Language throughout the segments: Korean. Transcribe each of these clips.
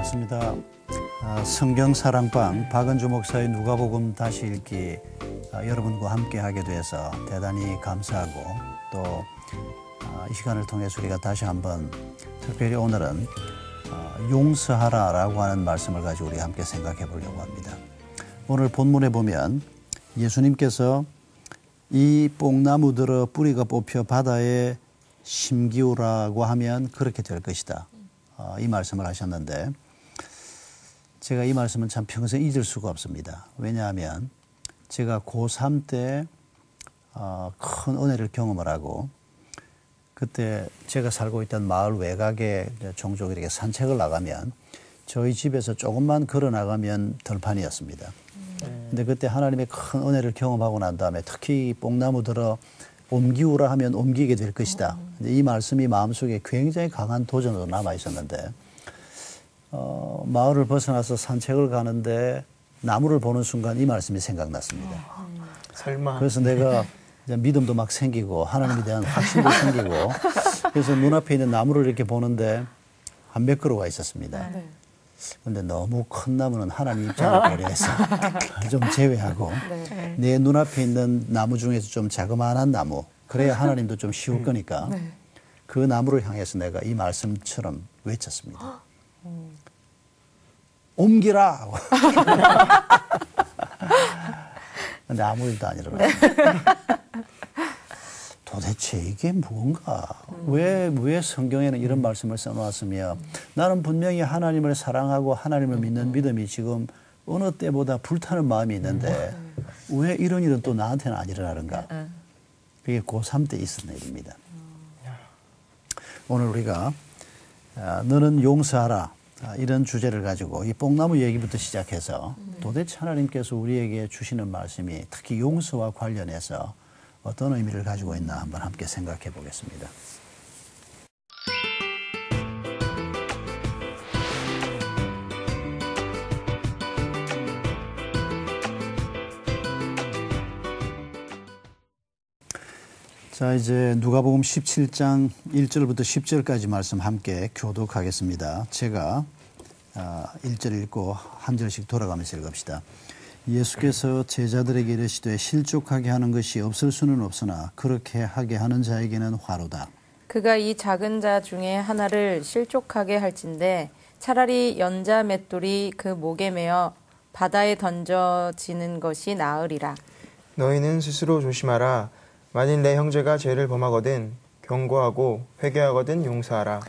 반갑습니다. 성경 사랑방 박은주 목사의 누가복음 다시 읽기 여러분과 함께 하게 돼서 대단히 감사하고 또 이 시간을 통해서 우리가 다시 한번 특별히 오늘은 용서하라라고 하는 말씀을 가지고 우리 함께 생각해 보려고 합니다. 오늘 본문에 보면 예수님께서 이 뽕나무 들어 뿌리가 뽑혀 바다에 심기우라고 하면 그렇게 될 것이다. 이 말씀을 하셨는데 제가 이 말씀은 참 평생 잊을 수가 없습니다. 왜냐하면 제가 고3 때 큰 은혜를 경험을 하고 그때 제가 살고 있던 마을 외곽에 종종 이렇게 산책을 나가면 저희 집에서 조금만 걸어 나가면 들판이었습니다. 근데 그때 하나님의 큰 은혜를 경험하고 난 다음에 특히 뽕나무 들어 옮기우라 하면 옮기게 될 것이다. 이 말씀이 마음속에 굉장히 강한 도전으로 남아 있었는데 마을을 벗어나서 산책을 가는데 나무를 보는 순간 이 말씀이 생각났습니다. 설마. 그래서 내가 이제 믿음도 막 생기고 하나님에 대한 확신도 생기고 그래서 눈앞에 있는 나무를 이렇게 보는데 한 몇 그루가 있었습니다. 그런데 너무 큰 나무는 하나님 입장을 고려해서 좀 제외하고 내 눈앞에 있는 나무 중에서 좀 자그마한 나무 그래야 하나님도 좀 쉬울 거니까 그 나무를 향해서 내가 이 말씀처럼 외쳤습니다. 옮기라! 근데 아무 일도 안 일어났어요. 도대체 이게 뭔가? 왜 성경에는 이런 말씀을 써놓았으며 나는 분명히 하나님을 사랑하고 하나님을 믿는 믿음이 지금 어느 때보다 불타는 마음이 있는데 왜 이런 일은 또 나한테는 안 일어나는가? 그게 고3 때 있었던 일입니다. 오늘 우리가 너는 용서하라 이런 주제를 가지고 이 뽕나무 얘기부터 시작해서 도대체 하나님께서 우리에게 주시는 말씀이 특히 용서와 관련해서 어떤 의미를 가지고 있나 한번 함께 생각해 보겠습니다. 자, 이제 누가복음 17장 1절부터 10절까지 말씀 함께 교독하겠습니다. 제가 1절 읽고 한 절씩 돌아가면서 읽읍시다. 예수께서 제자들에게 이르시되 실족하게 하는 것이 없을 수는 없으나 그렇게 하게 하는 자에게는 화로다. 그가 이 작은 자 중에 하나를 실족하게 할진대 차라리 연자 맷돌이 그 목에 매어 바다에 던져지는 것이 나으리라. 너희는 스스로 조심하라. 만일 내 형제가 죄를 범하거든 경고하고 회개하거든 용서하라.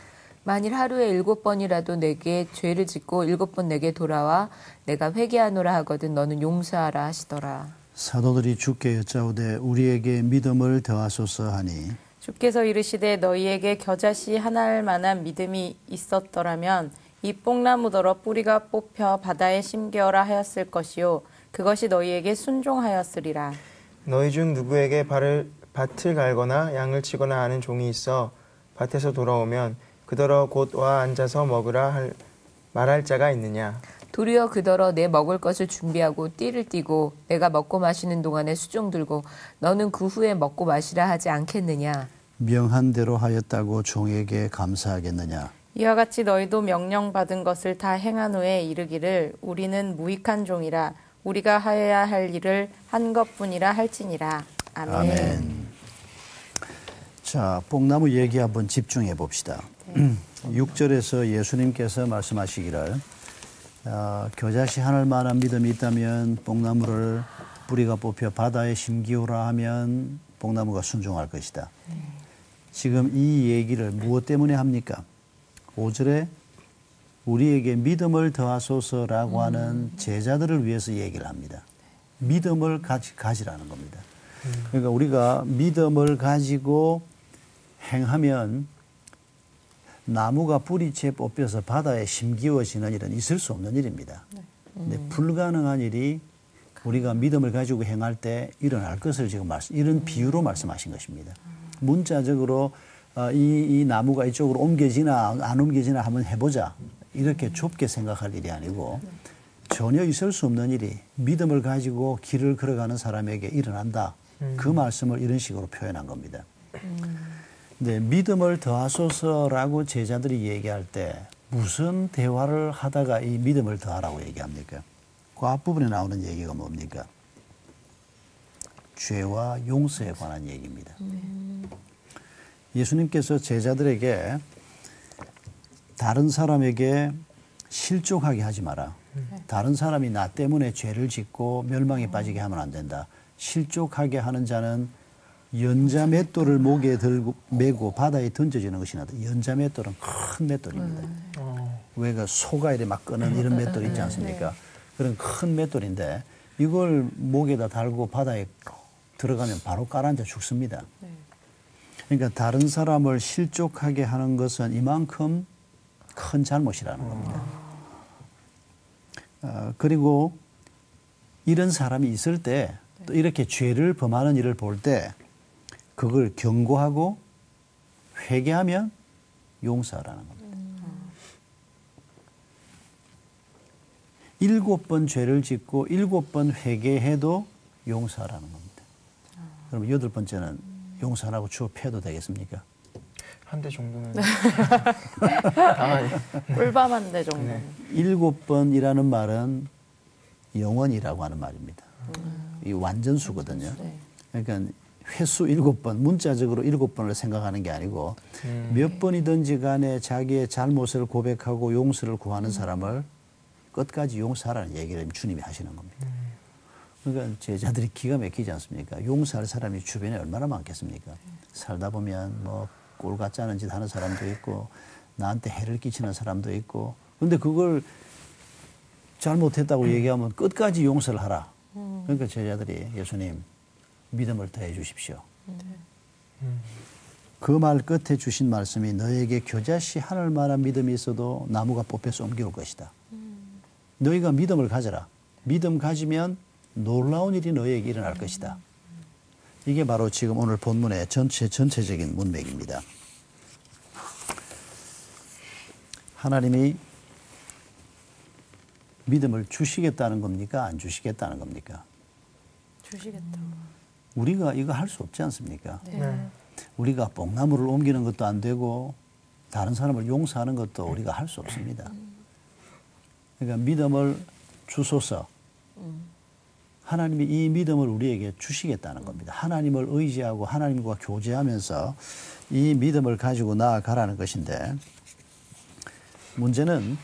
만일 하루에 7번이라도 내게 죄를 짓고 7번 내게 돌아와 내가 회개하노라 하거든 너는 용서하라 하시더라. 사도들이 주께 여짜오되 우리에게 믿음을 더하소서 하니 주께서 이르시되 너희에게 겨자씨 하나할 만한 믿음이 있었더라면 이 뽕나무더러 뿌리가 뽑혀 바다에 심겨라 하였을 것이요 그것이 너희에게 순종하였으리라. 너희 중 누구에게 밭을 갈거나 양을 치거나 하는 종이 있어 밭에서 돌아오면 그더러 곧 와 앉아서 먹으라 말할 자가 있느냐. 도리어 그더러 내 먹을 것을 준비하고 띠를 띠고 내가 먹고 마시는 동안에 수종 들고 너는 그 후에 먹고 마시라 하지 않겠느냐. 명한 대로 하였다고 종에게 감사하겠느냐. 이와 같이 너희도 명령받은 것을 다 행한 후에 이르기를 우리는 무익한 종이라 우리가 하여야 할 일을 한 것뿐이라 할지니라. 아멘. 아멘. 자, 뽕나무 얘기 한번 집중해 봅시다. 6절에서 예수님께서 말씀하시기를 겨자씨 하늘 만한 믿음이 있다면 뽕나무를 뿌리가 뽑혀 바다에 심기우라 하면 뽕나무가 순종할 것이다. 지금 이 얘기를 무엇 때문에 합니까? 5절에 우리에게 믿음을 더하소서라고 하는 제자들을 위해서 얘기를 합니다. 믿음을 가지라는 겁니다. 그러니까 우리가 믿음을 가지고 행하면 나무가 뿌리채 뽑혀서 바다에 심기워지는 일은 있을 수 없는 일입니다. 근데 불가능한 일이 우리가 믿음을 가지고 행할 때 일어날 것을 지금 이런 비유로 말씀하신 것입니다. 문자적으로 이 나무가 이쪽으로 옮겨지나 안 옮겨지나 한번 해보자. 이렇게 좁게 생각할 일이 아니고 전혀 있을 수 없는 일이 믿음을 가지고 길을 걸어가는 사람에게 일어난다. 그 말씀을 이런 식으로 표현한 겁니다. 근데 믿음을 더하소서라고 제자들이 얘기할 때 무슨 대화를 하다가 이 믿음을 더하라고 얘기합니까? 그 앞부분에 나오는 얘기가 뭡니까? 죄와 용서에 관한 얘기입니다. 예수님께서 제자들에게 다른 사람에게 실족하게 하지 마라. 다른 사람이 나 때문에 죄를 짓고 멸망에 빠지게 하면 안 된다. 실족하게 하는 자는 연자 맷돌을 목에 들고 메고 바다에 던져지는 것이 낫다. 연자 맷돌은 큰 맷돌입니다. 왜 그 소가 이렇게 막 끄는 이런 맷돌 있지 않습니까? 그런 큰 맷돌인데 이걸 목에다 달고 바다에 들어가면 바로 가라앉아 죽습니다. 그러니까 다른 사람을 실족하게 하는 것은 이만큼 큰 잘못이라는 겁니다. 그리고 이런 사람이 있을 때 또 이렇게 죄를 범하는 일을 볼 때 그걸 경고하고 회개하면 용서하라는 겁니다. 7번 죄를 짓고 7번 회개해도 용서하라는 겁니다. 그럼 8번째는 용서 안 하고 주워 패도 되겠습니까? 한 대 정도는. 꿀밤 한 대 정도. 네. 7번이라는 말은 영원이라고 하는 말입니다. 이 완전수거든요. 네. 그러니까 횟수 7번, 문자적으로 7번을 생각하는 게 아니고 몇 번이든지 간에 자기의 잘못을 고백하고 용서를 구하는 사람을 끝까지 용서하라는 얘기를 주님이 하시는 겁니다. 그러니까 제자들이 기가 막히지 않습니까? 용서할 사람이 주변에 얼마나 많겠습니까? 살다 보면 뭐 꼴 같지 않은 짓 하는 사람도 있고 나한테 해를 끼치는 사람도 있고 근데 그걸 잘못했다고 얘기하면 끝까지 용서를 하라. 그러니까 제자들이 예수님 믿음을 더해 주십시오. 그 말 끝에 주신 말씀이 너에게 겨자씨 하늘만한 믿음이 있어도 나무가 뽑혀서 옮겨올 것이다. 너희가 믿음을 가져라. 믿음 가지면 놀라운 일이 너희에게 일어날 것이다. 이게 바로 지금 오늘 본문의 전체적인 문맥입니다. 하나님이 믿음을 주시겠다는 겁니까? 안 주시겠다는 겁니까? 주시겠다. 우리가 이거 할 수 없지 않습니까? 네. 우리가 뽕나무를 옮기는 것도 안 되고 다른 사람을 용서하는 것도 우리가 할 수 없습니다. 그러니까 믿음을 주소서. 하나님이 이 믿음을 우리에게 주시겠다는 겁니다. 하나님을 의지하고 하나님과 교제하면서 이 믿음을 가지고 나아가라는 것인데 문제는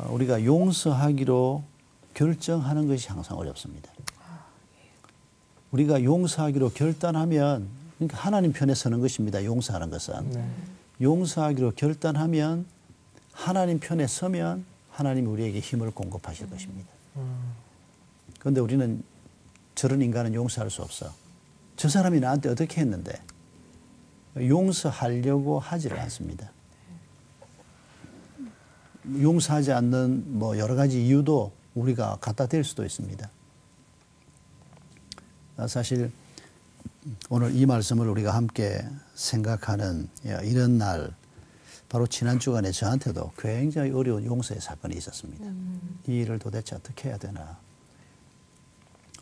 우리가 용서하기로 결정하는 것이 항상 어렵습니다. 우리가 용서하기로 결단하면 그러니까 하나님 편에 서는 것입니다. 용서하는 것은. 네. 용서하기로 결단하면 하나님 편에 서면 하나님이 우리에게 힘을 공급하실 것입니다. 그런데 우리는 저런 인간은 용서할 수 없어. 저 사람이 나한테 어떻게 했는데 용서하려고 하지를 않습니다. 용서하지 않는 뭐 여러 가지 이유도 우리가 갖다 댈 수도 있습니다. 사실 오늘 이 말씀을 우리가 함께 생각하는 이런 날 바로 지난 주간에 저한테도 굉장히 어려운 용서의 사건이 있었습니다. 이 일을 도대체 어떻게 해야 되나,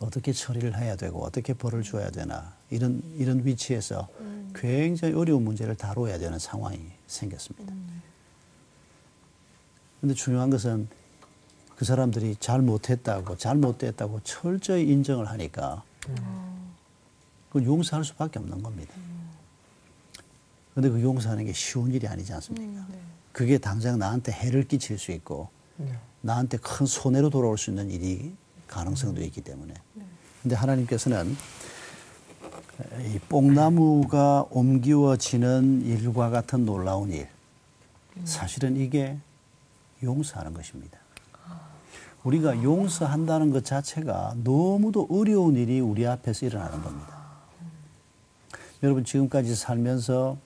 어떻게 처리를 해야 되고 어떻게 벌을 줘야 되나 이런 위치에서 굉장히 어려운 문제를 다뤄야 되는 상황이 생겼습니다. 그런데 중요한 것은 그 사람들이 잘못했다고 철저히 인정을 하니까 그건 용서할 수밖에 없는 겁니다. 그런데 그 용서하는 게 쉬운 일이 아니지 않습니까? 그게 당장 나한테 해를 끼칠 수 있고 나한테 큰 손해로 돌아올 수 있는 일이 가능성도 있기 때문에. 그런데 하나님께서는 이 뽕나무가 옮기워지는 일과 같은 놀라운 일, 사실은 이게 용서하는 것입니다. 우리가 용서한다는 것 자체가 너무도 어려운 일이 우리 앞에서 일어나는 겁니다. 여러분 지금까지 살면서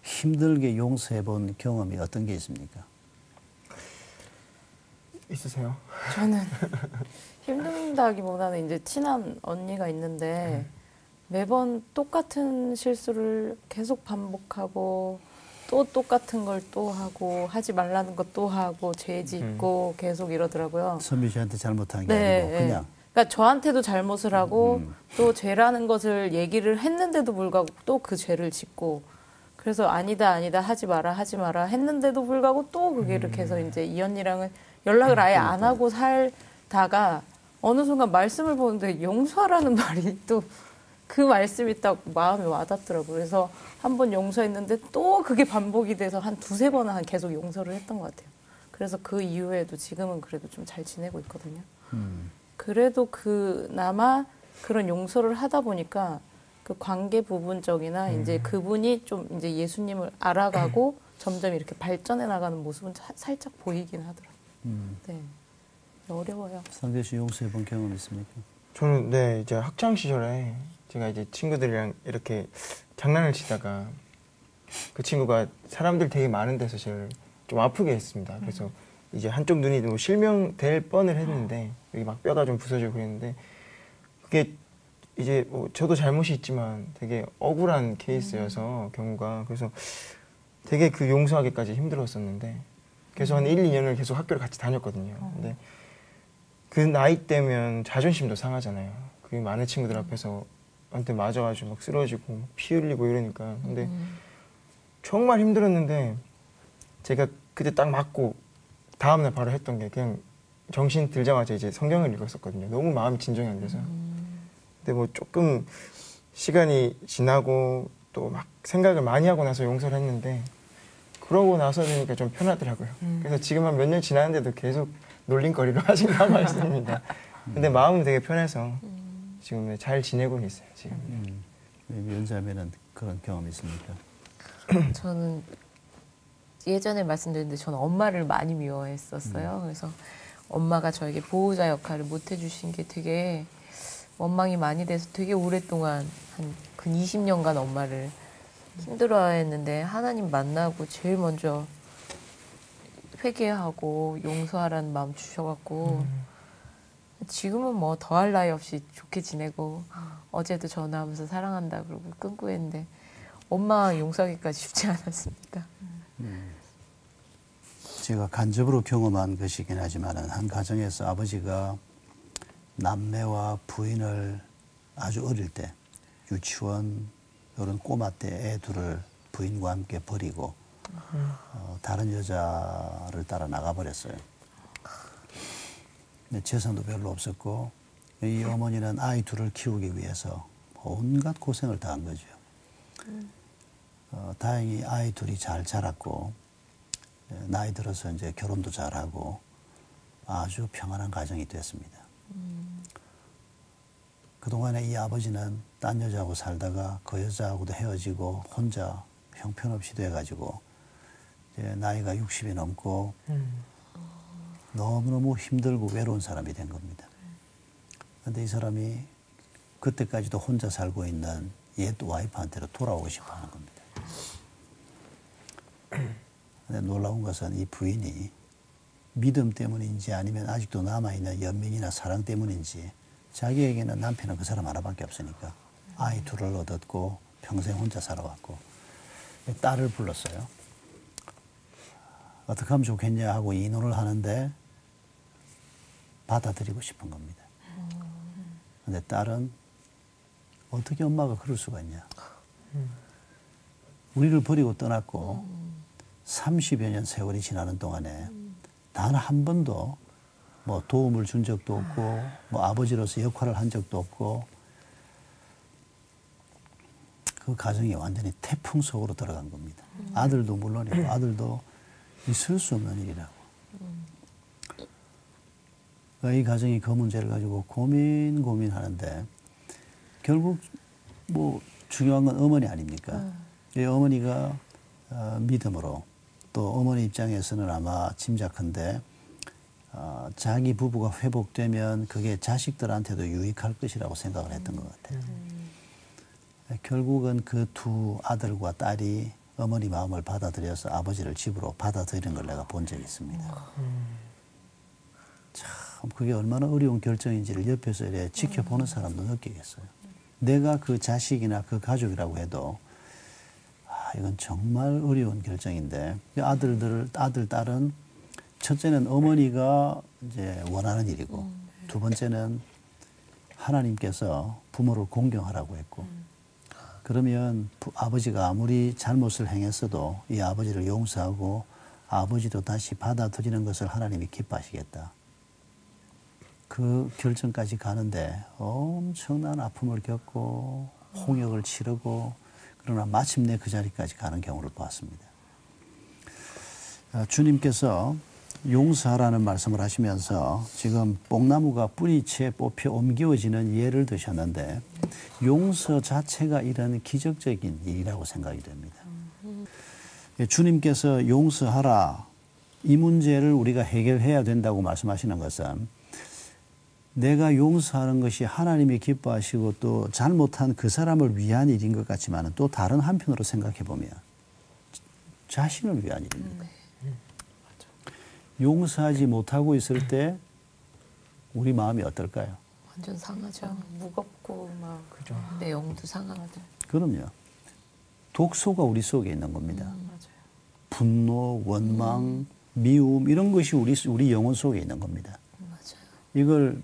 힘들게 용서해 본 경험이 어떤 게 있습니까? 있으세요? 저는 힘든다기보다는 이제 친한 언니가 있는데 매번 똑같은 실수를 계속 반복하고 또 똑같은 걸 또 하고 하지 말라는 것 또 하고 죄 짓고 계속 이러더라고요. 선미 씨한테 잘못한 게 네, 아니고 그냥. 그러니까 저한테도 잘못을 하고 또 죄라는 것을 얘기를 했는데도 불구하고 또 그 죄를 짓고 그래서 아니다 하지 마라 했는데도 불구하고 또 그게 이렇게 해서 이제 이 언니랑은 연락을 아예 안 하고 살다가 어느 순간 말씀을 보는데 용서하라는 말이 또 그 말씀이 딱 마음에 와닿더라고요. 그래서 한 번 용서했는데 또 그게 반복이 돼서 한 두세 번은 계속 용서를 했던 것 같아요. 그래서 그 이후에도 지금은 그래도 좀 잘 지내고 있거든요. 그래도 그나마 그런 용서를 하다 보니까 그 관계 부분적이나 이제 그분이 좀 이제 예수님을 알아가고 점점 이렇게 발전해 나가는 모습은 살짝 보이긴 하더라고요. 네. 어려워요. 상대 씨 용서해 본 경험 있습니까? 저는 네, 이제 학창 시절에 제가 이제 친구들이랑 이렇게 장난을 치다가 그 친구가 사람들 되게 많은 데서 저를 좀 아프게 했습니다. 그래서 이제 한쪽 눈이 뭐 실명될 뻔을 했는데 여기 막 뼈가 좀 부서지고 그랬는데 그게 이제 뭐 저도 잘못이 있지만 되게 억울한 케이스여서 경우가 그래서 되게 그 용서하기까지 힘들었었는데 계속 한 1, 2년을 계속 학교를 같이 다녔거든요. 근데 그 나이 때면 자존심도 상하잖아요. 그 많은 친구들 앞에서 한테 맞아가지고 막 쓰러지고 피 흘리고 이러니까. 근데 정말 힘들었는데 제가 그때 딱 맞고 다음날 바로 했던 게 그냥 정신 들자마자 이제 성경을 읽었었거든요. 너무 마음이 진정이 안 돼서. 근데 뭐 조금 시간이 지나고 또 막 생각을 많이 하고 나서 용서를 했는데 그러고 나서 되니까 좀 편하더라고요. 그래서 지금 한 몇 년 지났는데도 계속 놀림거리로 아직 남아 있습니다. 근데 마음은 되게 편해서 지금 잘 지내고 있어요. 지금. 위원자매는 그런 경험 있습니까? 저는 예전에 말씀드렸는데 저는 엄마를 많이 미워했었어요. 그래서 엄마가 저에게 보호자 역할을 못 해주신 게 되게 원망이 많이 돼서 되게 오랫동안 한 근 20년간 엄마를 힘들어했는데 하나님 만나고 제일 먼저 회개하고 용서하라는 마음 주셔갖고 지금은 뭐 더할 나위 없이 좋게 지내고 어제도 전화하면서 사랑한다 그러고 끊고 했는데 엄마 용서하기까지 쉽지 않았습니다. 제가 간접으로 경험한 것이긴 하지만 한 가정에서 아버지가 남매와 부인을 아주 어릴 때 유치원 이런 꼬마 때 애 둘을 부인과 함께 버리고 다른 여자를 따라 나가버렸어요. 근데 재산도 별로 없었고 이 어머니는 아이 둘을 키우기 위해서 온갖 고생을 다 한 거죠. 다행히 아이 둘이 잘 자랐고 나이 들어서 이제 결혼도 잘하고 아주 평안한 가정이 됐습니다. 그동안에 이 아버지는 딴 여자하고 살다가 그 여자하고도 헤어지고 혼자 형편없이 돼가지고 이제 나이가 60이 넘고 너무너무 힘들고 외로운 사람이 된 겁니다. 그런데 이 사람이 그때까지도 혼자 살고 있는 옛 와이프한테로 돌아오고 싶어 하는 겁니다. 근데 놀라운 것은 이 부인이 믿음 때문인지 아니면 아직도 남아있는 연민이나 사랑 때문인지 자기에게는 남편은 그 사람 하나밖에 없으니까 아이 둘을 얻었고 평생 혼자 살아왔고 딸을 불렀어요. 어떻게 하면 좋겠냐 하고 의논을 하는데 받아들이고 싶은 겁니다. 근데 딸은 어떻게 엄마가 그럴 수가 있냐. 우리를 버리고 떠났고 30여 년 세월이 지나는 동안에 단 한 번도 뭐 도움을 준 적도 없고 뭐 아버지로서 역할을 한 적도 없고 그 가정이 완전히 태풍 속으로 들어간 겁니다. 아들도 물론이고 아들도 있을 수 없는 일이라고. 이 가정이 그 문제를 가지고 고민하는데 결국 뭐 중요한 건 어머니 아닙니까? 이 어머니가 믿음으로 또 어머니 입장에서는 아마 짐작한데 자기 부부가 회복되면 그게 자식들한테도 유익할 것이라고 생각을 했던 것 같아요. 결국은 그 두 아들과 딸이 어머니 마음을 받아들여서 아버지를 집으로 받아들이는 걸 내가 본 적이 있습니다. 참 그게 얼마나 어려운 결정인지를 옆에서 이렇게 지켜보는 사람도 느끼겠어요. 내가 그 자식이나 그 가족이라고 해도 이건 정말 어려운 결정인데 아들, 딸은 첫째는 어머니가 이제 원하는 일이고 두 번째는 하나님께서 부모를 공경하라고 했고 그러면 아버지가 아무리 잘못을 행했어도 이 아버지를 용서하고 아버지도 다시 받아들이는 것을 하나님이 기뻐하시겠다. 그 결정까지 가는데 엄청난 아픔을 겪고 홍역을 치르고 그러나 마침내 그 자리까지 가는 경우를 보았습니다. 주님께서 용서하라는 말씀을 하시면서 지금 뽕나무가 뿌리채 뽑혀 옮겨지는 예를 드셨는데 용서 자체가 이런 기적적인 일이라고 생각이 됩니다. 주님께서 용서하라 이 문제를 우리가 해결해야 된다고 말씀하시는 것은 내가 용서하는 것이 하나님이 기뻐하시고 또 잘못한 그 사람을 위한 일인 것 같지만 또 다른 한편으로 생각해 보면 자신을 위한 일입니다. 용서하지 못하고 있을 때 우리 마음이 어떨까요? 완전 상하죠. 무겁고 막 그죠. 내 영도 상하고. 그럼요. 독소가 우리 속에 있는 겁니다. 맞아요. 분노, 원망, 미움 이런 것이 우리 영혼 속에 있는 겁니다. 맞아요. 이걸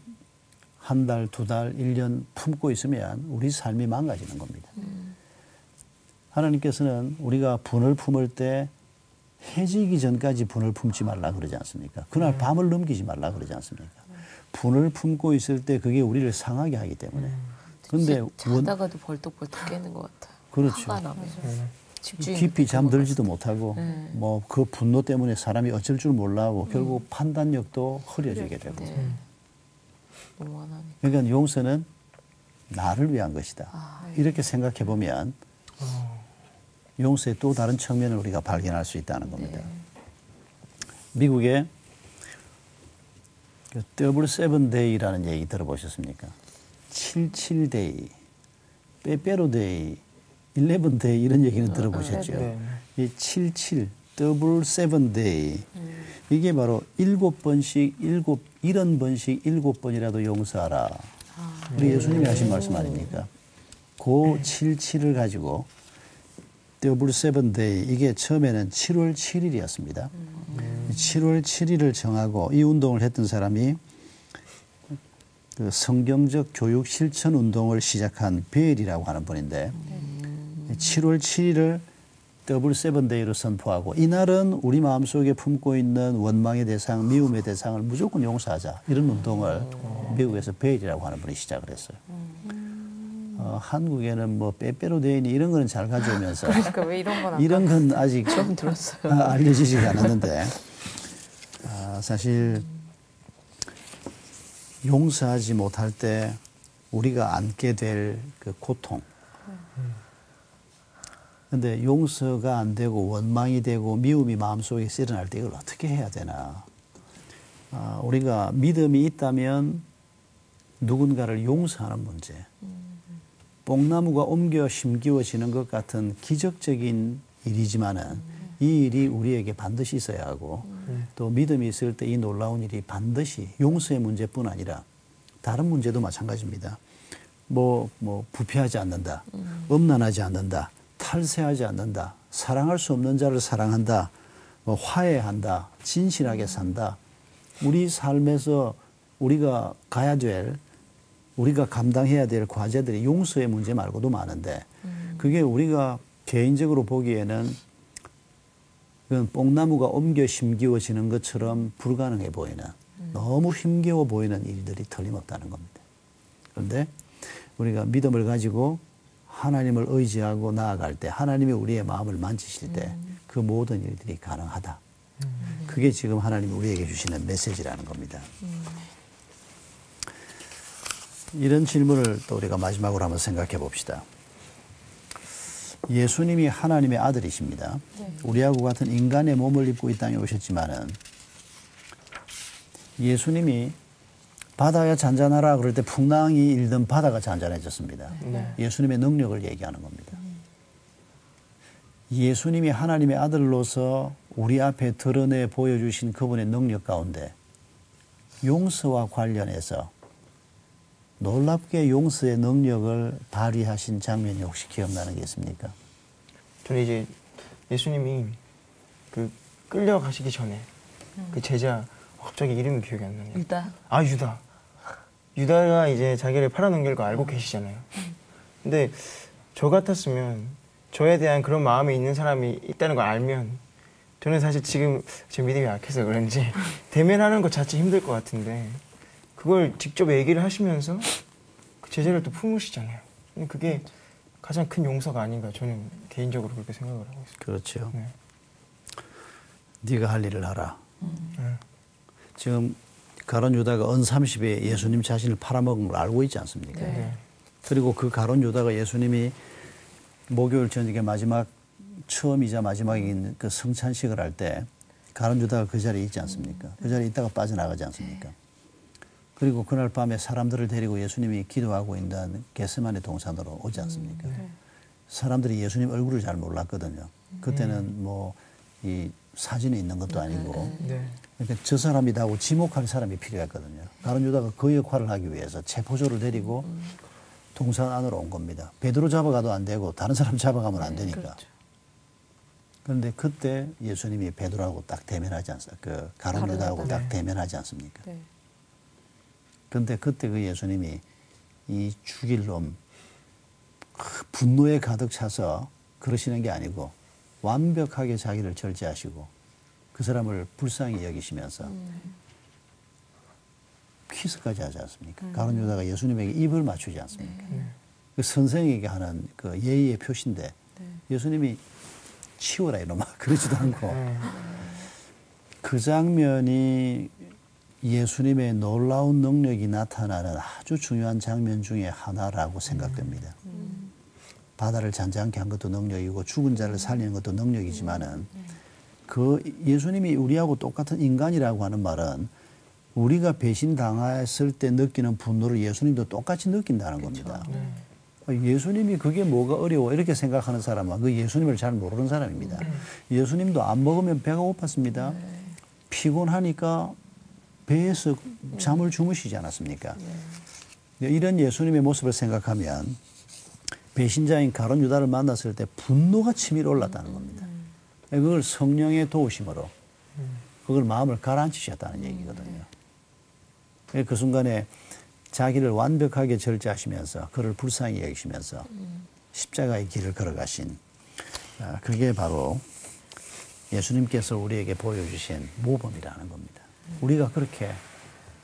한 달, 두 달, 1년 품고 있으면 우리 삶이 망가지는 겁니다. 하나님께서는 우리가 분을 품을 때 해지기 전까지 분을 품지 말라 그러지 않습니까? 그날 밤을 넘기지 말라 그러지 않습니까? 분을 품고 있을 때 그게 우리를 상하게 하기 때문에. 그런데 자다가도 벌떡벌떡 깨는 것 같아요. 그렇죠. 화가 나면. 집중이 깊이 못 잠들지도 못하고 네. 뭐 그 분노 때문에 사람이 어쩔 줄 몰라하고 결국 판단력도 흐려지게 되고. 네. 너무 화나니까. 그러니까 용서는 나를 위한 것이다. 아, 이렇게 생각해 보면 용서의 또 다른 측면을 우리가 발견할 수 있다는 겁니다. 네. 미국의 그 더블 세븐 데이라는 얘기 들어보셨습니까? 77데이, 빼빼로 데이, 11 데이 이런 얘기는 들어보셨죠? 네. 이 77, 더블 세븐 데이 이게 바로 7번씩 70번씩 7번이라도 용서하라. 우리 예수님이 하신 말씀 아닙니까? 그 77을 가지고 더블 세븐 데이 이게 처음에는 7월 7일이었습니다. 7월 7일을 정하고 이 운동을 했던 사람이 그 성경적 교육 실천 운동을 시작한 베일이라고 하는 분인데 7월 7일을 더블 세븐 데이로 선포하고 이날은 우리 마음속에 품고 있는 원망의 대상, 미움의 대상을 무조건 용서하자 이런 운동을 미국에서 베일이라고 하는 분이 시작을 했어요. 한국에는 뭐 빼빼로 데이니 이런 거는 잘 가져오면서 그러니까 왜 이런 건 이런 건 아직 처음 들었어요. 알려지지가 않았는데 사실 용서하지 못할 때 우리가 안게 될 그 고통. 그런데 용서가 안 되고 원망이 되고 미움이 마음속에 일어날 때 이걸 어떻게 해야 되나. 우리가 믿음이 있다면 누군가를 용서하는 문제. 뽕나무가 옮겨 심기워지는 것 같은 기적적인 일이지만은 이 일이 우리에게 반드시 있어야 하고 또 믿음이 있을 때 이 놀라운 일이 반드시 용서의 문제뿐 아니라 다른 문제도 마찬가지입니다. 뭐 부패하지 않는다, 음란하지 않는다, 탈세하지 않는다, 사랑할 수 없는 자를 사랑한다, 화해한다, 진실하게 산다. 우리 삶에서 우리가 가야 될 우리가 감당해야 될 과제들이 용서의 문제 말고도 많은데 그게 우리가 개인적으로 보기에는 그건 뽕나무가 옮겨 심기워지는 것처럼 불가능해 보이는 너무 힘겨워 보이는 일들이 틀림없다는 겁니다. 그런데 우리가 믿음을 가지고 하나님을 의지하고 나아갈 때 하나님이 우리의 마음을 만지실 때 그 모든 일들이 가능하다. 그게 지금 하나님이 우리에게 주시는 메시지라는 겁니다. 이런 질문을 또 우리가 마지막으로 한번 생각해 봅시다. 예수님이 하나님의 아들이십니다. 우리하고 같은 인간의 몸을 입고 이 땅에 오셨지만은 예수님이 바다야 잔잔하라 그럴 때 풍랑이 일던 바다가 잔잔해졌습니다. 네. 예수님의 능력을 얘기하는 겁니다. 예수님이 하나님의 아들로서 우리 앞에 드러내 보여주신 그분의 능력 가운데 용서와 관련해서 놀랍게 용서의 능력을 발휘하신 장면이 혹시 기억나는 게 있습니까? 저는 이제 예수님이 그 끌려가시기 전에 그 제자 갑자기 이름이 기억이 안 나네요. 유다. 아, 유다가 이제 자기를 팔아넘길 거 알고 계시잖아요. 근데 저 같았으면 저에 대한 그런 마음이 있는 사람이 있다는 걸 알면 저는 사실 지금 제 믿음이 약해서 그런지 대면하는 것 자체 힘들 것 같은데 그걸 직접 얘기를 하시면서 그 제재를 또 품으시잖아요. 그게 가장 큰 용서가 아닌가 저는 개인적으로 그렇게 생각을 하고 있습니다. 그렇죠. 네. 네가 할 일을 하라. 네. 지금 가룟 유다가 은 30에 예수님 자신을 팔아먹은 걸 알고 있지 않습니까? 네. 그리고 그 가룟 유다가 예수님이 목요일 저녁에 마지막 처음이자 마지막인 그 성찬식을 할 때 가룟 유다가 그 자리에 있지 않습니까? 그 자리에 있다가 빠져나가지 않습니까? 그리고 그날 밤에 사람들을 데리고 예수님이 기도하고 있는 겟세마네 동산으로 오지 않습니까? 사람들이 예수님 얼굴을 잘 몰랐거든요. 그때는 뭐 이 사진이 있는 것도 아니고 네. 그러니까 저 사람이다 하고 지목할 사람이 필요했거든요. 가룟 유다가 그 역할을 하기 위해서 체포조를 데리고 동산 안으로 온 겁니다. 베드로 잡아가도 안 되고 다른 사람 잡아가면 안 되니까. 그렇죠. 그런데 그때 예수님이 베드로하고 딱 대면하지 않습니까? 그 가룟 유다하고 딱 대면하지 않습니까? 네. 그런데 그때 그 예수님이 이 죽일 놈 분노에 가득 차서 그러시는 게 아니고 완벽하게 자기를 절제하시고 그 사람을 불쌍히 여기시면서 키스까지 하지 않습니까? 가룟 유다가 예수님에게 입을 맞추지 않습니까? 그 선생에게 하는 그 예의의 표시인데 예수님이 치워라 이놈아 그러지도 않고 그 장면이 예수님의 놀라운 능력이 나타나는 아주 중요한 장면 중에 하나라고 생각됩니다. 바다를 잔잔케 한 것도 능력이고 죽은 자를 살리는 것도 능력이지만은 그 예수님이 우리하고 똑같은 인간이라고 하는 말은 우리가 배신당했을 때 느끼는 분노를 예수님도 똑같이 느낀다는 겁니다. 예수님이 그게 뭐가 어려워 이렇게 생각하는 사람은 그 예수님을 잘 모르는 사람입니다. 예수님도 안 먹으면 배가 고팠습니다. 피곤하니까 배에서 잠을 주무시지 않았습니까? 이런 예수님의 모습을 생각하면 배신자인 가룟 유다를 만났을 때 분노가 치밀어 올랐다는 겁니다. 그걸 성령의 도우심으로 그걸 마음을 가라앉히셨다는 얘기거든요. 그 순간에 자기를 완벽하게 절제하시면서 그를 불쌍히 여기시면서 십자가의 길을 걸어가신 그게 바로 예수님께서 우리에게 보여주신 모범이라는 겁니다. 우리가 그렇게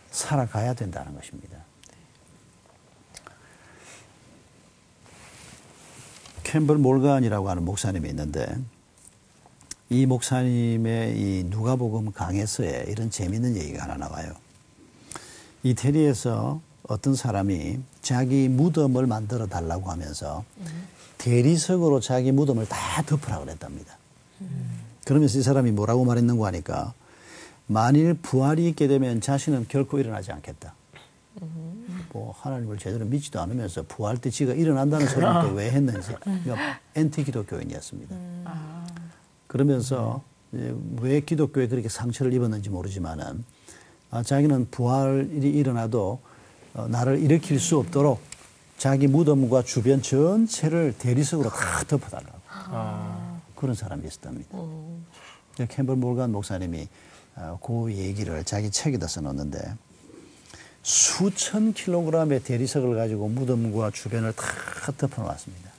살아가야 된다는 것입니다. 캠벌 몰간이라고 하는 목사님이 있는데 이 목사님의 이 누가복음 강해서에 이런 재미있는 얘기가 하나 나와요. 이태리에서 어떤 사람이 자기 무덤을 만들어 달라고 하면서 대리석으로 자기 무덤을 다 덮으라 그랬답니다. 그러면서 이 사람이 뭐라고 말했는가 하니까 만일 부활이 있게 되면 자신은 결코 일어나지 않겠다. 뭐 하나님을 제대로 믿지도 않으면서 부활 때 지가 일어난다는 소리를 또 왜 했는지. 그러니까 엔티 기독교인이었습니다. 그러면서 왜 기독교에 그렇게 상처를 입었는지 모르지만은 자기는 부활이 일어나도 나를 일으킬 수 없도록 자기 무덤과 주변 전체를 대리석으로 다 덮어달라고. 그런 사람이 있었답니다. 캠벌 몰간 목사님이 그 얘기를 자기 책에다 써놓는데 수천 킬로그램의 대리석을 가지고 무덤과 주변을 다 덮어놨습니다.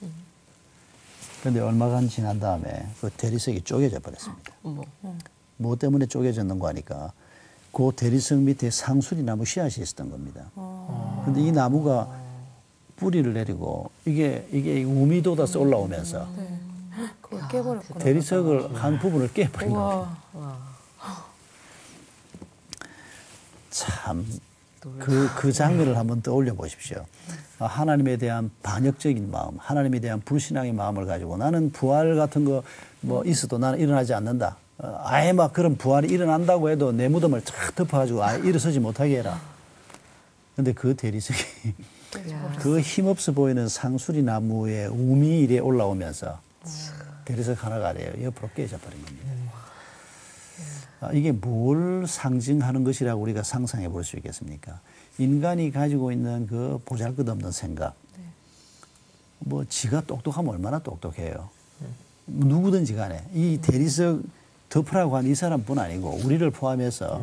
그런데 얼마간 지난 다음에 그 대리석이 쪼개져 버렸습니다. 뭐 때문에 쪼개졌는가 하니까 그 대리석 밑에 상수리 나무 씨앗이 있었던 겁니다. 그런데 이 나무가 뿌리를 내리고 이게 우미 돋아서 올라오면서 그걸 깨버렸구나. 대리석을 한 부분을 깨버린 겁니다. 참, 그 장면을 한번 떠올려 보십시오. 하나님에 대한 반역적인 마음, 하나님에 대한 불신앙의 마음을 가지고 나는 부활 같은 거 뭐 있어도 나는 일어나지 않는다. 아예 막 그런 부활이 일어난다고 해도 내 무덤을 쫙 덮어가지고 아예 일어서지 못하게 해라. 근데 그 대리석이 그 힘없어 보이는 상수리 나무의 우미 이래 올라오면서 대리석 하나가 아래에 옆으로 깨져 버린 겁니다. 이게 뭘 상징하는 것이라고 우리가 상상해 볼 수 있겠습니까? 인간이 가지고 있는 그 보잘것없는 생각. 뭐 지가 똑똑하면 얼마나 똑똑해요. 누구든지 간에 이 대리석 덮으라고 한 이 사람뿐 아니고 우리를 포함해서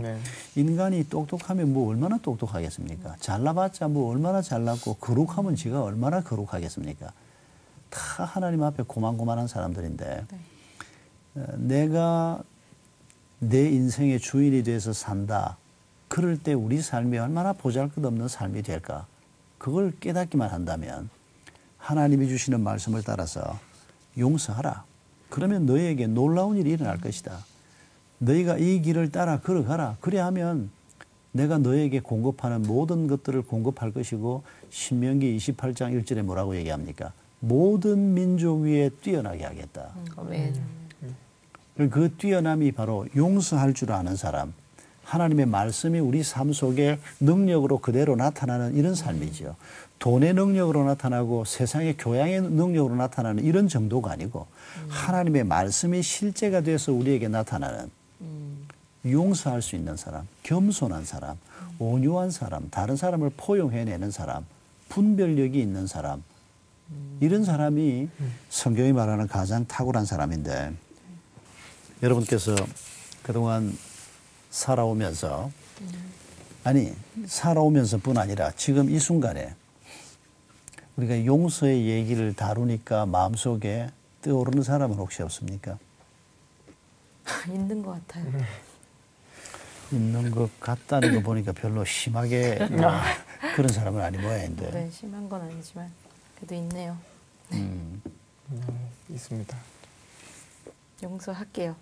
인간이 똑똑하면 뭐 얼마나 똑똑하겠습니까? 잘나봤자 뭐 얼마나 잘났고 거룩하면 지가 얼마나 거룩하겠습니까? 다 하나님 앞에 고만고만한 사람들인데 내가 내 인생의 주인이 돼서 산다. 그럴 때 우리 삶이 얼마나 보잘것없는 삶이 될까? 그걸 깨닫기만 한다면 하나님이 주시는 말씀을 따라서 용서하라. 그러면 너에게 놀라운 일이 일어날 것이다. 너희가 이 길을 따라 걸어가라. 그래 하면 내가 너에게 공급하는 모든 것들을 공급할 것이고 신명기 28장 1절에 뭐라고 얘기합니까? 모든 민족 위에 뛰어나게 하겠다. 아멘. 그 뛰어남이 바로 용서할 줄 아는 사람, 하나님의 말씀이 우리 삶 속에 능력으로 그대로 나타나는 이런 삶이죠. 돈의 능력으로 나타나고 세상의 교양의 능력으로 나타나는 이런 정도가 아니고 하나님의 말씀이 실제가 돼서 우리에게 나타나는 용서할 수 있는 사람, 겸손한 사람, 온유한 사람, 다른 사람을 포용해내는 사람, 분별력이 있는 사람, 이런 사람이 성경이 말하는 가장 탁월한 사람인데 여러분께서 그동안 살아오면서 아니 살아오면서뿐 아니라 지금 이 순간에 우리가 용서의 얘기를 다루니까 마음속에 떠오르는 사람은 혹시 없습니까? 있는 것 같아요. 있는 것 같다는 거 보니까 별로 심하게 그런 사람은 아닌 모양인데. 네, 심한 건 아니지만 그래도 있네요. 있습니다. 용서할게요.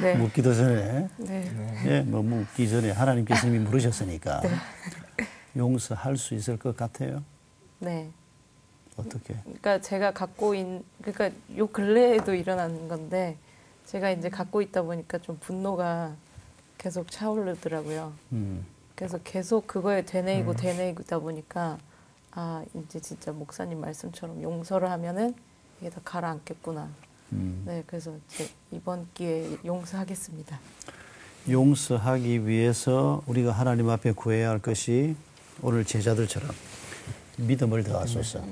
네. 묻기도 전에, 네. 예, 뭐 묻기 전에 하나님께서 이미 물으셨으니까 네. 용서할 수 있을 것 같아요. 네. 어떻게? 그러니까 제가 갖고 그러니까 요 근래에도 일어난 건데 제가 이제 갖고 있다 보니까 좀 분노가 계속 차오르더라고요. 그래서 계속 그거에 되뇌이다 보니까 아 이제 진짜 목사님 말씀처럼 용서를 하면은 이게 다 가라앉겠구나. 네, 그래서 이제 이번 기회에 용서하겠습니다. 용서하기 위해서 우리가 하나님 앞에 구해야 할 것이 오늘 제자들처럼 믿음을 더하소서.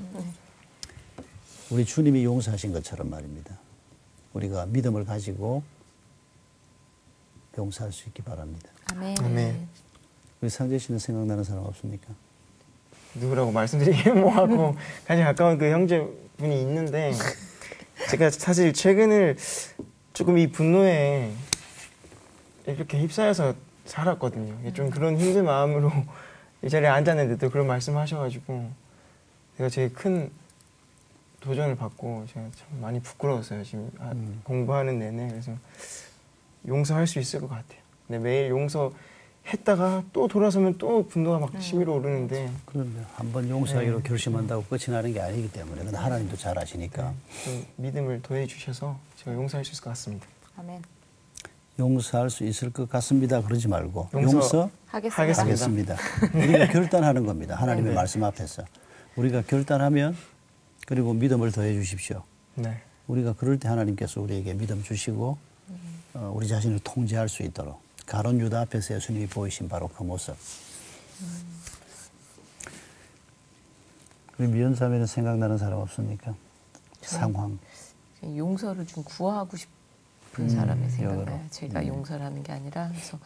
우리 주님이 용서하신 것처럼 말입니다. 우리가 믿음을 가지고 용서할 수 있기 바랍니다. 아멘. 아멘. 우리 상재 씨는 생각나는 사람 없습니까? 누구라고 말씀드리기 뭐하고 가장 가까운 그 형제분이 있는데 제가 사실 최근을 조금 이 분노에 이렇게 휩싸여서 살았거든요. 좀 그런 힘든 마음으로 이 자리에 앉았는데도 그런 말씀하셔가지고 제가 제일 큰 도전을 받고 제가 참 많이 부끄러웠어요. 지금 공부하는 내내. 그래서 용서할 수 있을 것 같아요. 근데 매일 용서했다가 또 돌아서면 또 분노가 막 치밀어 오르는데 그럼요. 한번 용서하기로 결심한다고 끝이 나는 게 아니기 때문에. 근데 하나님도 잘 아시니까. 좀 믿음을 더해 주셔서 제가 용서할 수 있을 것 같습니다. 아멘. 용서할 수 있을 것 같습니다. 그러지 말고 하겠습니다. 하겠습니다. 우리가 결단하는 겁니다. 하나님의 네. 말씀 앞에서. 우리가 결단하면 그리고 믿음을 더해 주십시오. 네. 우리가 그럴 때 하나님께서 우리에게 믿음 주시고 우리 자신을 통제할 수 있도록 가론 유다 앞에서 예수님이 보이신 바로 그 모습. 우리 미연사면에 생각나는 사람 없습니까? 상황. 용서를 좀 구하고 싶은 사람이 생각나요. 여러. 제가 용서를 하는 게 아니라. 그래서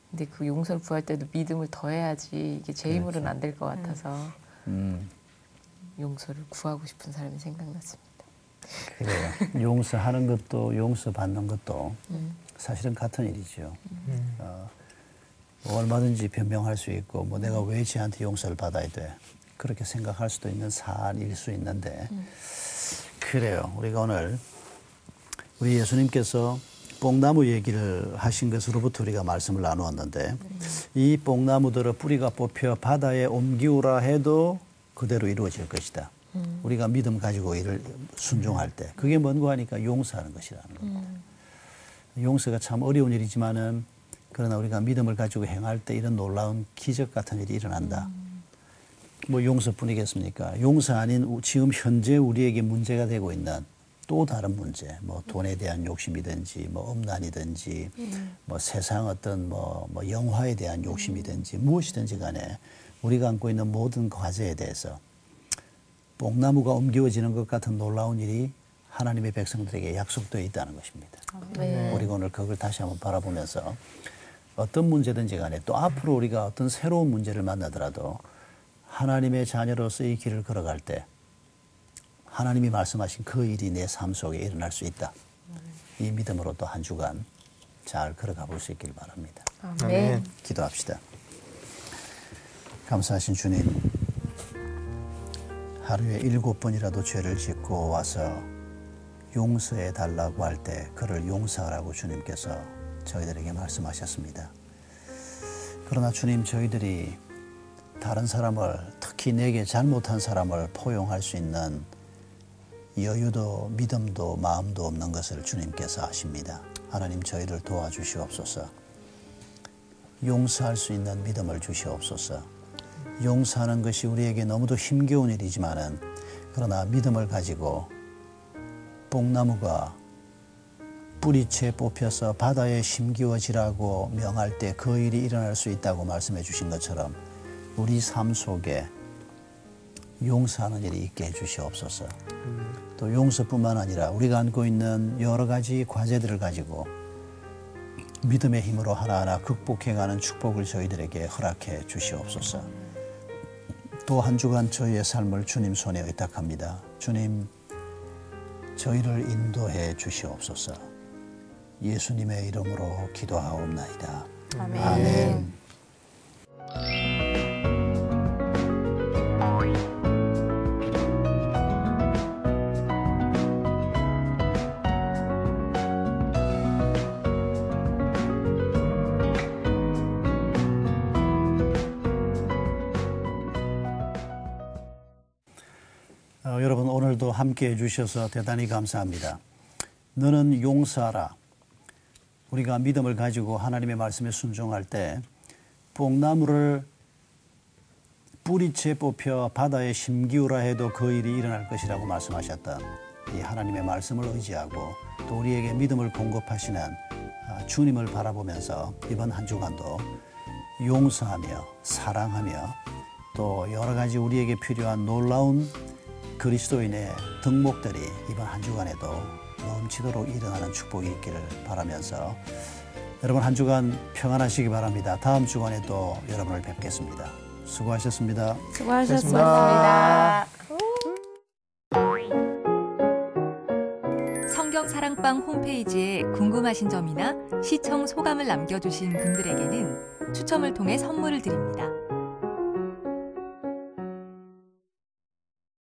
근데 그 용서를 구할 때도 믿음을 더해야지 이게 제 힘으로는 안 될 것 같아서 용서를 구하고 싶은 사람이 생각났습니다. 그래요. 용서하는 것도 용서받는 것도 사실은 같은 일이죠. 얼마든지 변명할 수 있고 뭐 내가 왜 쟤한테 용서를 받아야 돼 그렇게 생각할 수도 있는 사안일 수 있는데 그래요. 우리가 오늘 우리 예수님께서 뽕나무 얘기를 하신 것으로부터 우리가 말씀을 나누었는데 이 뽕나무들의 뿌리가 뽑혀 바다에 옮기우라 해도 그대로 이루어질 것이다. 우리가 믿음 가지고 이를 순종할 때 그게 뭔고 하니까 용서하는 것이라는 겁니다. 용서가 참 어려운 일이지만은 그러나 우리가 믿음을 가지고 행할 때 이런 놀라운 기적 같은 일이 일어난다. 뭐 용서뿐이겠습니까? 용서 아닌 지금 현재 우리에게 문제가 되고 있는 또 다른 문제, 뭐 돈에 대한 욕심이든지, 뭐 음란이든지, 뭐 세상 어떤 뭐 영화에 대한 욕심이든지 무엇이든지 간에 우리가 안고 있는 모든 과제에 대해서 뽕나무가 옮겨지는 것 같은 놀라운 일이 하나님의 백성들에게 약속되어 있다는 것입니다. 우리가 오늘 그걸 다시 한번 바라보면서 어떤 문제든지 간에 또 앞으로 우리가 어떤 새로운 문제를 만나더라도 하나님의 자녀로서 이 길을 걸어갈 때 하나님이 말씀하신 그 일이 내 삶 속에 일어날 수 있다. 이 믿음으로 또 한 주간 잘 걸어가 볼 수 있길 바랍니다. 아멘. 기도합시다. 감사하신 주님, 하루에 7번이라도 죄를 짓고 와서 용서해 달라고 할 때 그를 용서하라고 주님께서 저희들에게 말씀하셨습니다. 그러나 주님, 저희들이 다른 사람을, 특히 내게 잘못한 사람을 포용할 수 있는 여유도 믿음도 마음도 없는 것을 주님께서 아십니다. 하나님, 저희를 도와주시옵소서. 용서할 수 있는 믿음을 주시옵소서. 용서하는 것이 우리에게 너무도 힘겨운 일이지만은, 그러나 믿음을 가지고 뽕나무가 뿌리채 뽑혀서 바다에 심기어지라고 명할 때 그 일이 일어날 수 있다고 말씀해 주신 것처럼 우리 삶 속에 용서하는 일이 있게 해주시옵소서. 또 용서뿐만 아니라 우리가 안고 있는 여러 가지 과제들을 가지고 믿음의 힘으로 하나하나 극복해가는 축복을 저희들에게 허락해 주시옵소서. 또 한 주간 저희의 삶을 주님 손에 의탁합니다. 주님, 저희를 인도해 주시옵소서. 예수님의 이름으로 기도하옵나이다. 아멘. 아멘. 여러분, 오늘도 함께 해주셔서 대단히 감사합니다. 너는 용서하라. 우리가 믿음을 가지고 하나님의 말씀에 순종할 때 뽕나무를 뿌리채 뽑혀 바다에 심기우라 해도 그 일이 일어날 것이라고 말씀하셨던 이 하나님의 말씀을 의지하고 또 우리에게 믿음을 공급하시는 주님을 바라보면서 이번 한 주간도 용서하며 사랑하며 또 여러 가지 우리에게 필요한 놀라운 그리스도인의 덕목들이 이번 한 주간에도 넘치도록 일어나는 축복이 있기를 바라면서 여러분 한 주간 평안하시기 바랍니다. 다음 주간에도 여러분을 뵙겠습니다. 수고하셨습니다. 수고하셨습니다. 성경 사랑방 홈페이지에 궁금하신 점이나 시청 소감을 남겨주신 분들에게는 추첨을 통해 선물을 드립니다.